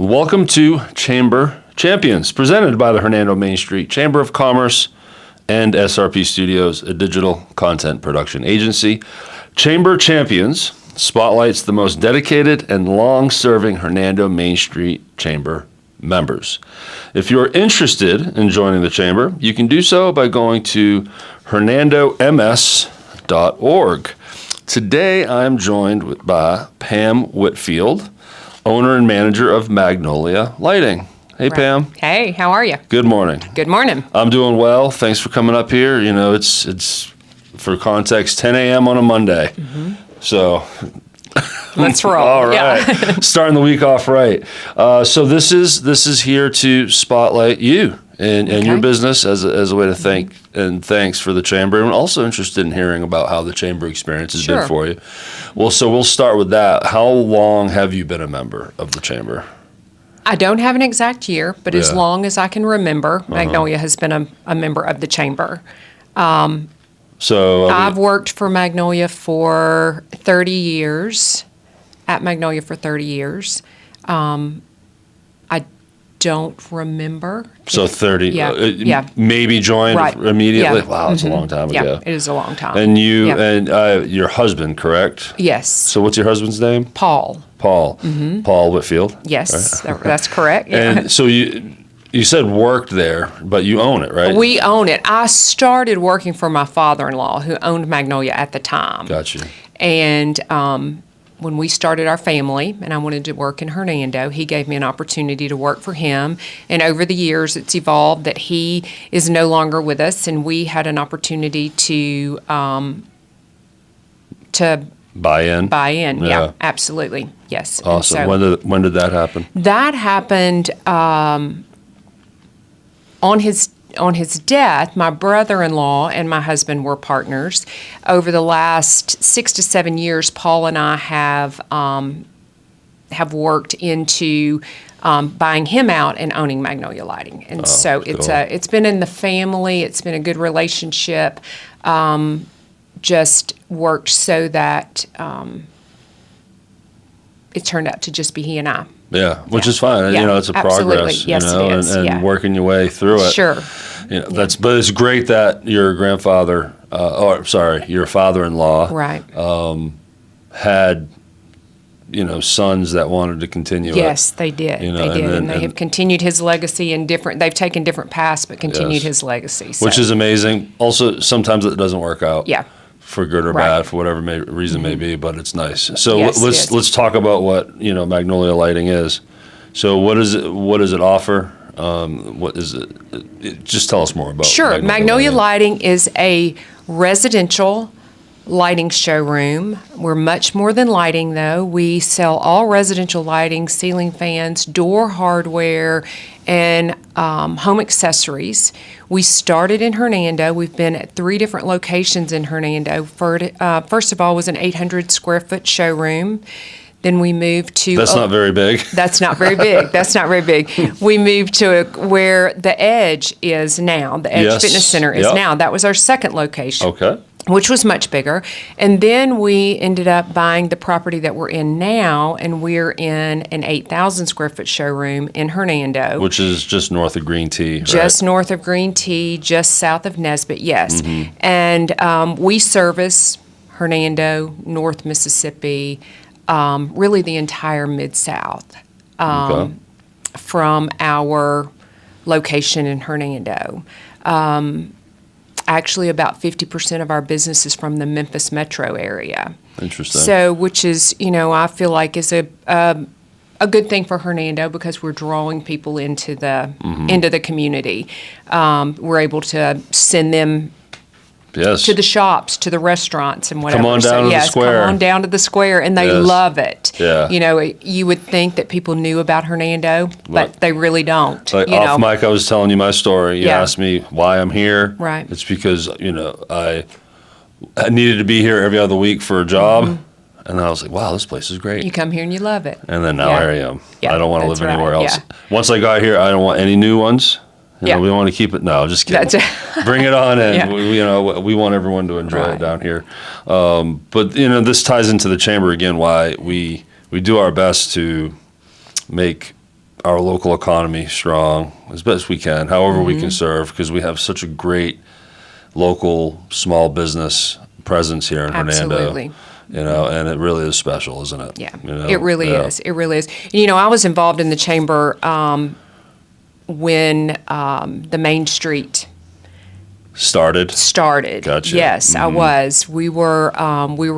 Welcome to Chamber Champions, presented by the Hernando Main Street Chamber of Commerce and SRP Studios, a digital content production agency. Chamber Champions spotlights the most dedicated and long-serving Hernando Main Street Chamber members. If you're interested in joining the Chamber, you can do so by going to hernandoms.org. Today, I'm joined by Pam Whitfield, owner and manager of Magnolia Lighting. Hey, Pam. Hey, how are you? Good morning. Good morning. I'm doing well. Thanks for coming up here. You know, it's for context, 10 a.m. on a Monday. Mm-hmm. So let's roll. All right. Yeah. Starting the week off right. So this is here to spotlight you and your business as a way to thank and thanks for the Chamber. And also interested in hearing about how the Chamber experience has been for you. Well, so we'll start with that. How long have you been a member of the Chamber? I don't have an exact year, but as long as I can remember, Magnolia has been a member of the Chamber. So I've worked for Magnolia for 30 years, at Magnolia for 30 years. I don't remember. So 30, yeah. Maybe joined immediately? Yeah. Wow, it's a long time ago. Yeah, it is a long time. And you and your husband, correct? Yes. So what's your husband's name? Paul. Mm-hmm. Paul Whitfield? Yes, that's correct. Yeah. And so you said worked there, but you own it, right? We own it. I started working for my father-in-law, who owned Magnolia at the time. Gotcha. And when we started our family, and I wanted to work in Hernando, he gave me an opportunity to work for him. And over the years, it's evolved that he is no longer with us, and we had an opportunity to buy in. Yeah, absolutely. Yes. Awesome. So, when did that happen? That happened on his death. My brother-in-law and my husband were partners. Over the last 6 to 7 years, Paul and I have worked into buying him out and owning Magnolia Lighting. And it's been in the family. It's been a good relationship. Just worked so that it turned out to just be he and I. Yeah, which is fine. Yeah, you know, it's a progress. Yes, you know, it is. and working your way through it. Sure. You know, but it's great that your grandfather, your father-in-law, had, sons that wanted to continue. Yes, they did. They did, and they have continued his legacy in different. They've taken different paths, but continued his legacy. So. Which is amazing. Also, sometimes it doesn't work out. Yeah. For good or bad, for whatever reason may be, but it's nice. So let's talk about what Magnolia Lighting is. So what does it offer? What is it? Just tell us more about. Sure, Magnolia Lighting is a residential lighting showroom. We're much more than lighting, though. We sell all residential lighting, ceiling fans, door hardware, and home accessories. We started in Hernando. We've been at 3 different locations in Hernando. First of all, was an 800 square foot showroom. Then we moved to... That's not very big. That's not very big. That's not very big. We moved to where the Edge is now. The Edge Fitness Center is now. That was our second location. Okay. Which was much bigger. And then we ended up buying the property that we're in now, and we're in an 8,000 square foot showroom in Hernando. Which is just north of Green Tea, right? Just north of Green Tea, just south of Nesbitt, yes. Mm-hmm. And we service Hernando, North Mississippi, really the entire Mid-South from our location in Hernando. Actually, about 50% of our business is from the Memphis metro area. Interesting. So, which is, I feel like is a good thing for Hernando because we're drawing people into the community. We're able to send them to the shops, to the restaurants, and whatever. Come on down to the square. Come on down to the square, and they love it. Yeah. You would think that people knew about Hernando, but they really don't. Like off mic, I was telling you my story. You asked me why I'm here. Right. It's because, I needed to be here every other week for a job. Mm-hmm. And I was like, wow, this place is great. You come here and you love it. And then now here I am. Yeah, I don't want to live anywhere else. Yeah. Once I got here, I don't want any new ones. We want to keep it. No, just kidding. Bring it on in. We want everyone to enjoy it down here. But this ties into the Chamber again. Why we do our best to make our local economy strong as best we can, however we can serve, because we have such a great local small business presence here in Absolutely. Hernando. And it really is special, isn't it? Yeah, You know? it really Yeah. is. It really is. I was involved in the chamber when the Main Street Started. Gotcha. Yes, I was. We were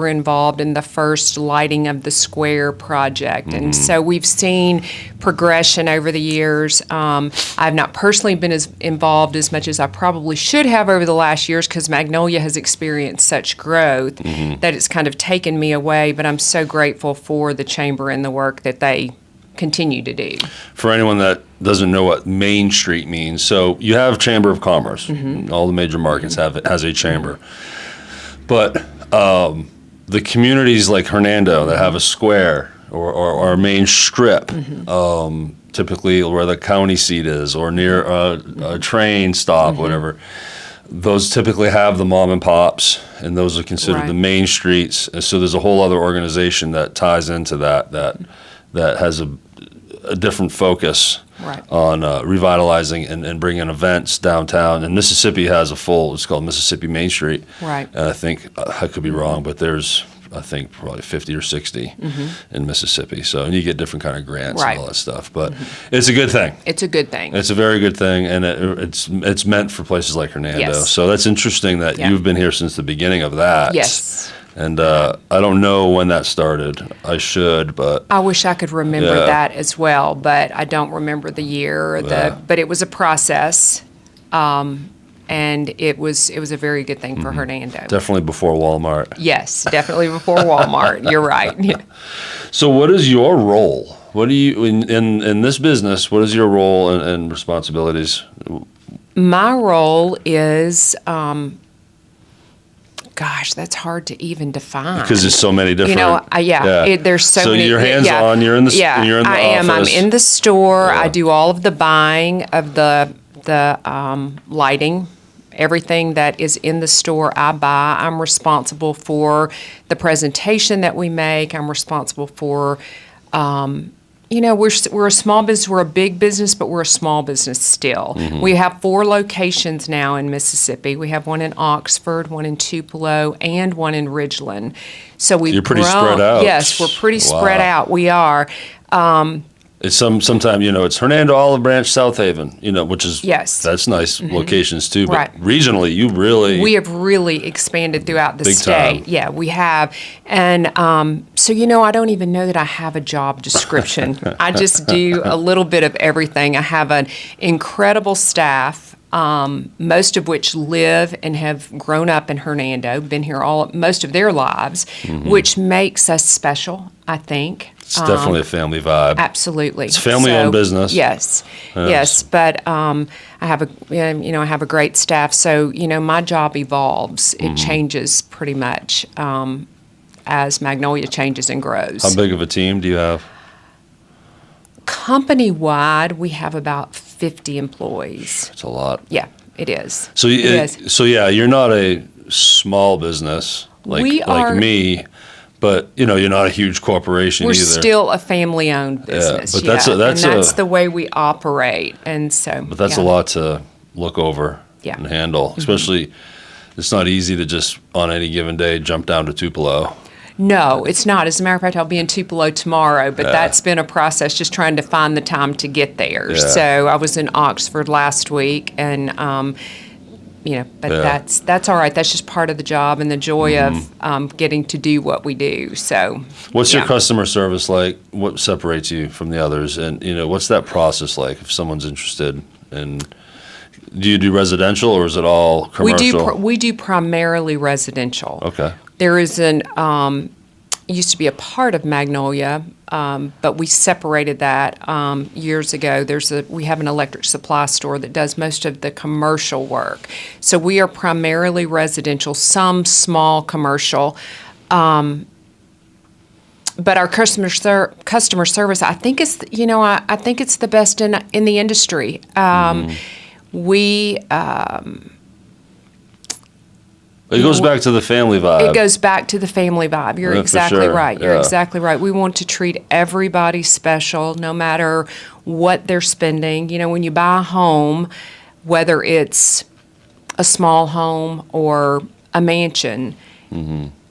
involved in the first lighting of the square project, and so we've seen progression over the years. I've not personally been as involved as much as I probably should have over the last years because Magnolia has experienced such growth that it's kind of taken me away. But I'm so grateful for the chamber and the work that they continue to do. For anyone that doesn't know what Main Street means, so you have Chamber of Commerce. All the major markets has a chamber. But the communities like Hernando that have a square or a main strip, typically where the county seat is or near a train stop, whatever, those typically have the mom and pops, and those are considered Right. the main streets. And so there's a whole other organization that ties into that has a different focus Right. on revitalizing and bringing events downtown. And Mississippi has it's called Mississippi Main Street. Right. And I think, I could be wrong, but there's, I think, probably 50 or 60 in Mississippi. So, and you get different kind of grants Right. and all that stuff. But it's a good thing. It's a good thing. It's a very good thing, and it's meant for places like Hernando. Yes. So that's interesting that Yeah. you've been here since the beginning of that. Yes. And I don't know when that started. I should, but I wish I could remember Yeah. that as well, but I don't remember the year. Yeah. But it was a process, and it was a very good thing for Hernando. definitely before Walmart. Yes, definitely before Walmart. You're right. Yeah. So what is your role? What do you, in this business, what is your role and responsibilities? My role is, gosh, that's hard to even define. Because there's so many different. There's so many. So you're hands-on, you're in the you're in the I am. I'm office. in the store. Yeah. I do all of the buying of the lighting. Everything that is in the store, I buy. I'm responsible for the presentation that we make. I'm responsible for, we're a small business. We're a big business, but we're a small business still. We have 4 locations now in Mississippi. We have one in Oxford, one in Tupelo, and one in Ridgeland. So we've You're pretty grown. spread out. Yes, we're pretty spread Wow. out. We are. It's sometime it's Hernando, Olive Branch, South Haven, which is Yes. that's nice locations too. But Right. regionally, you really We have really expanded throughout the Big state. time. Yeah, we have. And so, I don't even know that I have a job description. I just do a little bit of everything. I have an incredible staff, most of which live and have grown up in Hernando, been here most of their lives, which makes us special, I think. it's definitely a family vibe. Absolutely. It's a family-owned business. Yes, yes. But I have a great staff. So my job evolves. It changes pretty much as Magnolia changes and grows. How big of a team do you have? Company-wide, we have about 50 employees. It's a lot. Yeah, it is. So It is. you're not a small business like We are- me, but you're not a huge corporation We're either. still a family-owned business. but that's the way we operate. And so, But that's a lot to look over Yeah. and handle, especially. It's not easy to just on any given day jump down to Tupelo. No, it's not. As a matter of fact, I'll be in Tupelo tomorrow, but that's been a process just trying to find the time to get there. Yeah. So I was in Oxford last week, and that's all right. That's just part of the job and the joy of getting to do what we do. So, What's your yeah. customer service like? What separates you from the others? And what's that process like if someone's interested? And do you do residential or is it all commercial? We do primarily residential. Okay. There is used to be a part of Magnolia, but we separated that years ago. We have an electric supply store that does most of the commercial work. So we are primarily residential, some small commercial. But our customer service, I think is I think it's the best in the industry. We It goes back to the family vibe. It goes back to the family vibe. You're Yeah, for exactly sure. right. You're Yeah. exactly right. We want to treat everybody special, no matter what they're spending. You know, when you buy a home, whether it's a small home or a mansion,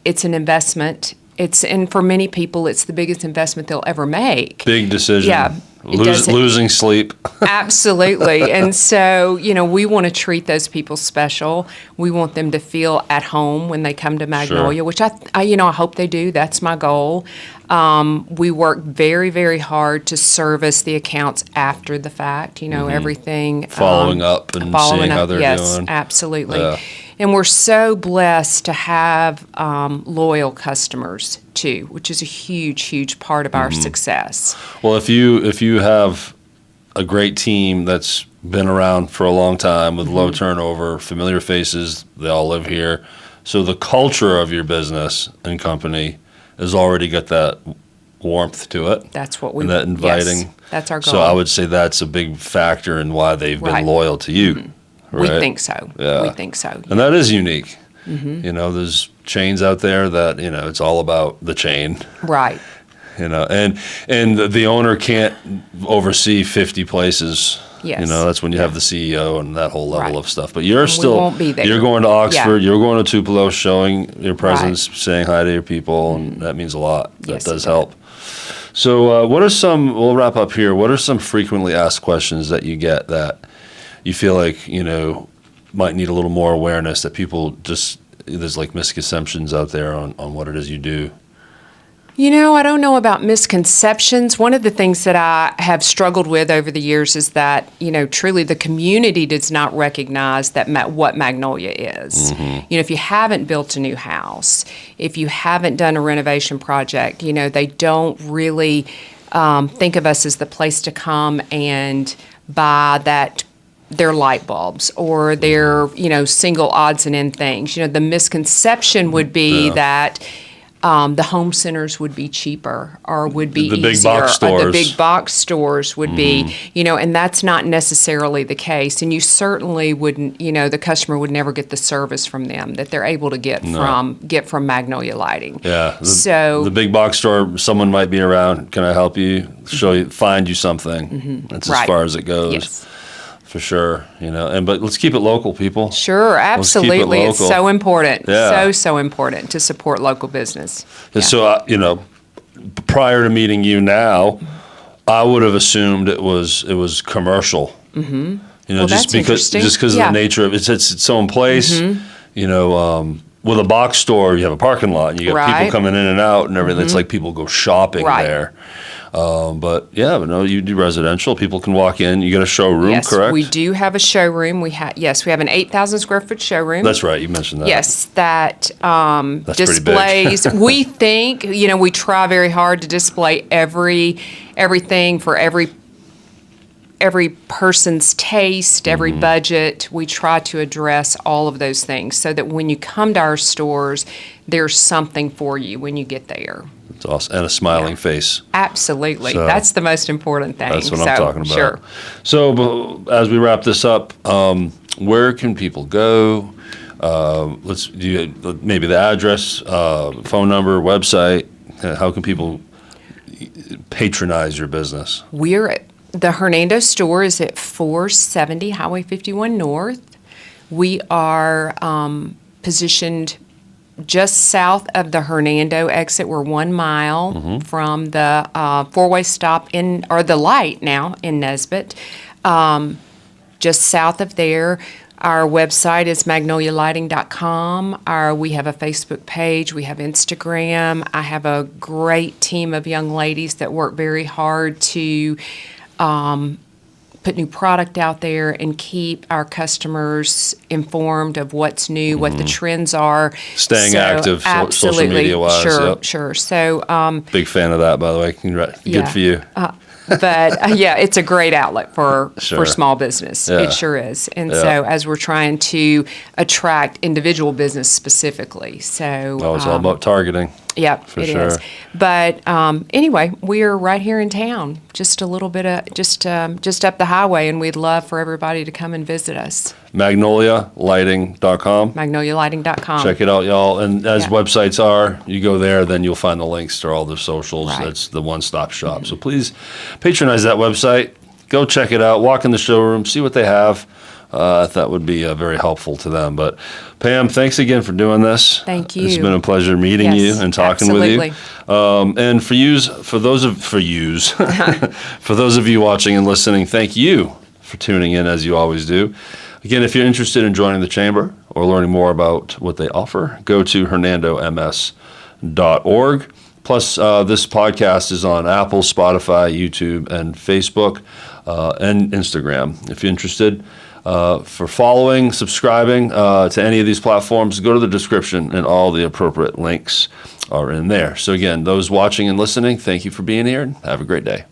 it's an investment. And for many people, it's the biggest investment they'll ever make. Big decision. Yeah. It doesn't- Losing sleep. Absolutely. And so, you know, we want to treat those people special. We want them to feel at home when they come to Magnolia, which I hope they do. That's my goal. We work very, very hard to service the accounts after the fact, everything. Following up and seeing how they're yes, doing. absolutely. Yeah. And we're so blessed to have loyal customers too, which is a huge, huge part of our success. Well, if you have a great team that's been around for a long time with low turnover, familiar faces, they all live here. So the culture of your business and company has already got that warmth to it. That's what we and that inviting. Yes, that's our goal. So I would say that's a big factor in why they've been Right. loyal to you. We Right? think so. Yeah. We think so. And that is unique. There's chains out there that, it's all about the chain, Right. and the owner can't oversee 50 places. Yes. That's when you have the CEO and that whole level Right. of stuff. But you're we still, won't be there. you're going to Oxford, Yeah. you're going to Tupelo, showing your presence, saying hi to your people, and that means a lot. That Yes, it does does. help. So we'll wrap up here. What are some frequently asked questions that you get that you feel like, might need a little more awareness, that people there's like misconceptions out there on what it is you do? I don't know about misconceptions. One of the things that I have struggled with over the years is that, truly the community does not recognize what Magnolia is. If you haven't built a new house, if you haven't done a renovation project, they don't really think of us as the place to come and buy their light bulbs or their, single odds and end things. The misconception would be that the home centers would be cheaper or would be The easier. big box Or stores. the big box stores would be, and that's not necessarily the case. And you certainly wouldn't, the customer would never get the service from them that they're able to get from Magnolia Lighting. Yeah. So the big box store, someone might be around. Can I help you? Show you, find you something. That's as Right. far as it goes. Yes. For sure, but let's keep it local, people. Sure, Let's keep it absolutely. It's local. so important. Yeah. So important to support local business. And so, prior to meeting you now, I would have assumed it was commercial. Mm-hmm. Well, just that's interesting. because of Yeah. the nature of it's its own place. With a box store, you have a parking lot, and you got people Right. coming in and out, and everything. It's like people go shopping Right. there. But you do residential. People can walk in. You got a showroom, Yes, correct? we do have a showroom. We have an 8,000 square foot showroom. That's right. You mentioned that. Yes, that That's pretty big. displays. We think, we try very hard to display everything for every person's taste, every budget. We try to address all of those things so that when you come to our stores, there's something for you when you get there. It's awesome. And a smiling face. Absolutely. So, that's the most important thing. That's what I'm talking about. Sure. So, as we wrap this up, where can people go? Maybe the address, phone number, website. How can people patronize your business? The Hernando store is at 470 Highway 51 North. We are positioned just south of the Hernando exit. We're 1 mile from the four-way stop the light now in Nesbitt. Just south of there. Our website is magnolialighting.com. We have a Facebook page. We have Instagram. I have a great team of young ladies that work very hard to put new product out there and keep our customers informed of what's new, what the trends are. Staying active, social absolutely. media-wise, Sure, yep. sure. So, Big fan of that, by the way. Good Yeah. for you. but it's a great outlet for Sure. small business. Yeah. It sure is. And Yeah. so as we're trying to attract individual business specifically. So It's all about targeting. Yep, For it sure. is. But anyway, we're right here in town, just a little bit of just up the highway, and we'd love for everybody to come and visit us. MagnoliaLighting.com. MagnoliaLighting.com. Check it out, y'all. And as Yeah. websites are, you go there, then you'll find the links to all their socials. Right. That's the one-stop shop. So please patronize that website. Go check it out. Walk in the showroom. See what they have. That would be very helpful to them. But Pam, thanks again for doing this. Thank you. It's been a pleasure meeting Yes, you and talking with absolutely. you. And for those of you watching and listening, thank you for tuning in as you always do. Again, if you're interested in joining the chamber or learning more about what they offer, go to hernandoms.org. Plus, this podcast is on Apple, Spotify, YouTube, and Facebook, and Instagram. If you're interested, for following, subscribing to any of these platforms, go to the description and all the appropriate links are in there. So again, those watching and listening, thank you for being here and have a great day.